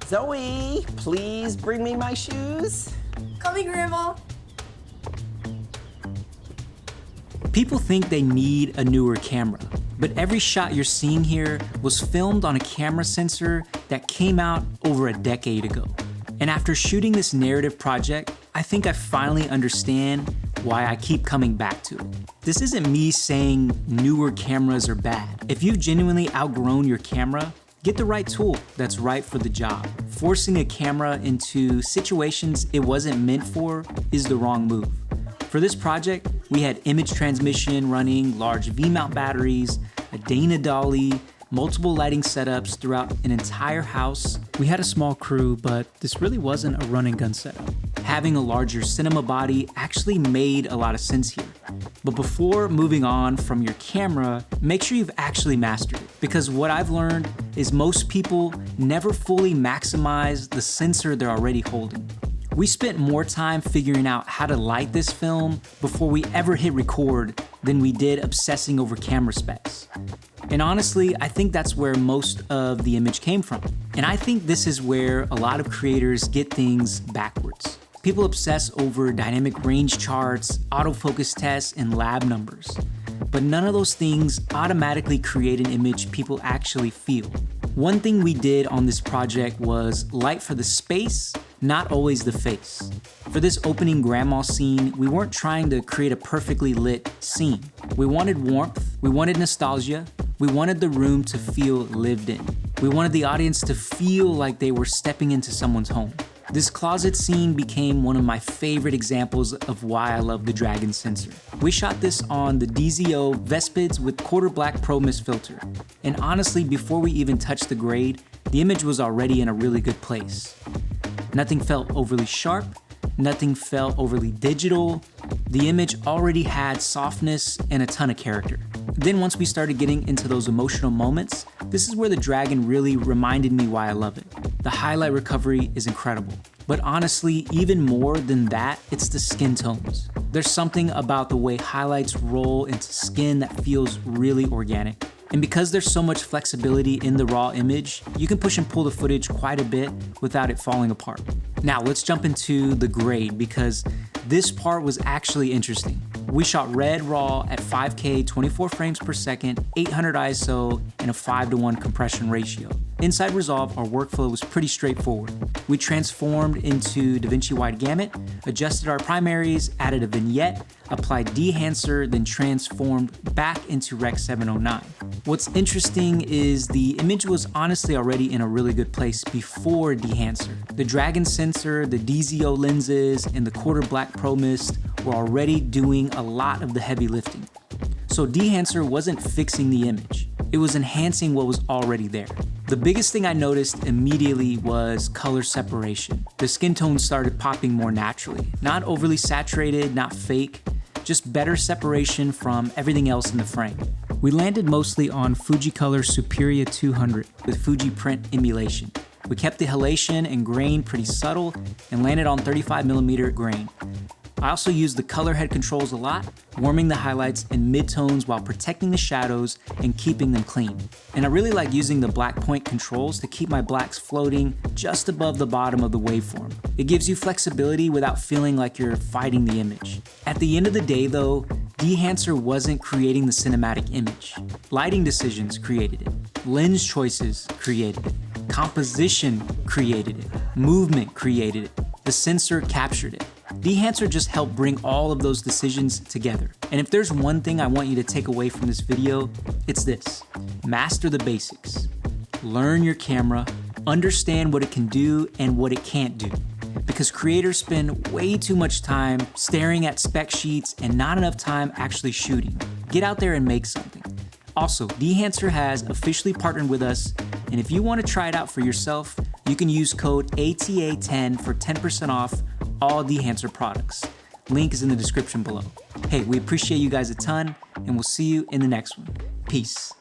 Zoe, please bring me my shoes. Call me Grandma. People think they need a newer camera, but every shot you're seeing here was filmed on a camera sensor that came out over a decade ago. And after shooting this narrative project, I think I finally understand why I keep coming back to it. This isn't me saying newer cameras are bad. If you've genuinely outgrown your camera, get the right tool that's right for the job. Forcing a camera into situations it wasn't meant for is the wrong move. For this project, we had image transmission running, large V-mount batteries, a Dana dolly, multiple lighting setups throughout an entire house. We had a small crew, but this really wasn't a run and gun setup. Having a larger cinema body actually made a lot of sense here. But before moving on from your camera, make sure you've actually mastered it. Because what I've learned is most people never fully maximize the sensor they're already holding. We spent more time figuring out how to light this film before we ever hit record than we did obsessing over camera specs. And honestly, I think that's where most of the image came from. And I think this is where a lot of creators get things backwards. People obsess over dynamic range charts, autofocus tests, and lab numbers. But none of those things automatically create an image people actually feel. One thing we did on this project was light for the space, not always the face. For this opening grandma scene, we weren't trying to create a perfectly lit scene. We wanted warmth, we wanted nostalgia, we wanted the room to feel lived in. We wanted the audience to feel like they were stepping into someone's home. This closet scene became one of my favorite examples of why I love the Dragon sensor. We shot this on the DZO Vespids with quarter black Pro Mist filter. And honestly, before we even touched the grade, the image was already in a really good place. Nothing felt overly sharp, nothing felt overly digital. The image already had softness and a ton of character. Then once we started getting into those emotional moments, this is where the Dragon really reminded me why I love it. The highlight recovery is incredible. But honestly, even more than that, it's the skin tones. There's something about the way highlights roll into skin that feels really organic. And because there's so much flexibility in the raw image, you can push and pull the footage quite a bit without it falling apart. Now let's jump into the grade because this part was actually interesting. We shot RED RAW at 5K, 24 frames per second, 800 ISO, and a 5:1 compression ratio. Inside Resolve, our workflow was pretty straightforward. We transformed into DaVinci Wide Gamut, adjusted our primaries, added a vignette, applied Dehancer, then transformed back into Rec. 709. What's interesting is the image was honestly already in a really good place before Dehancer. The Dragon sensor, the DZO lenses, and the quarter black Pro Mist were already doing a lot of the heavy lifting. So Dehancer wasn't fixing the image. It was enhancing what was already there. The biggest thing I noticed immediately was color separation. The skin tones started popping more naturally. Not overly saturated, not fake, just better separation from everything else in the frame. We landed mostly on Fujicolor Superia 200 with Fuji print emulation. We kept the halation and grain pretty subtle and landed on 35mm grain. I also used the color head controls a lot, warming the highlights and midtones while protecting the shadows and keeping them clean. And I really like using the black point controls to keep my blacks floating just above the bottom of the waveform. It gives you flexibility without feeling like you're fighting the image. At the end of the day though, Dehancer wasn't creating the cinematic image. Lighting decisions created it. Lens choices created it. Composition created it. Movement created it. The sensor captured it. Dehancer just helped bring all of those decisions together. And if there's one thing I want you to take away from this video, it's this. Master the basics. Learn your camera, understand what it can do and what it can't do. Because creators spend way too much time staring at spec sheets and not enough time actually shooting. Get out there and make something. Also, Dehancer has officially partnered with us, and if you want to try it out for yourself, you can use code ATA10 for 10% off all Dehancer products. Link is in the description below. Hey, we appreciate you guys a ton, and we'll see you in the next one. Peace.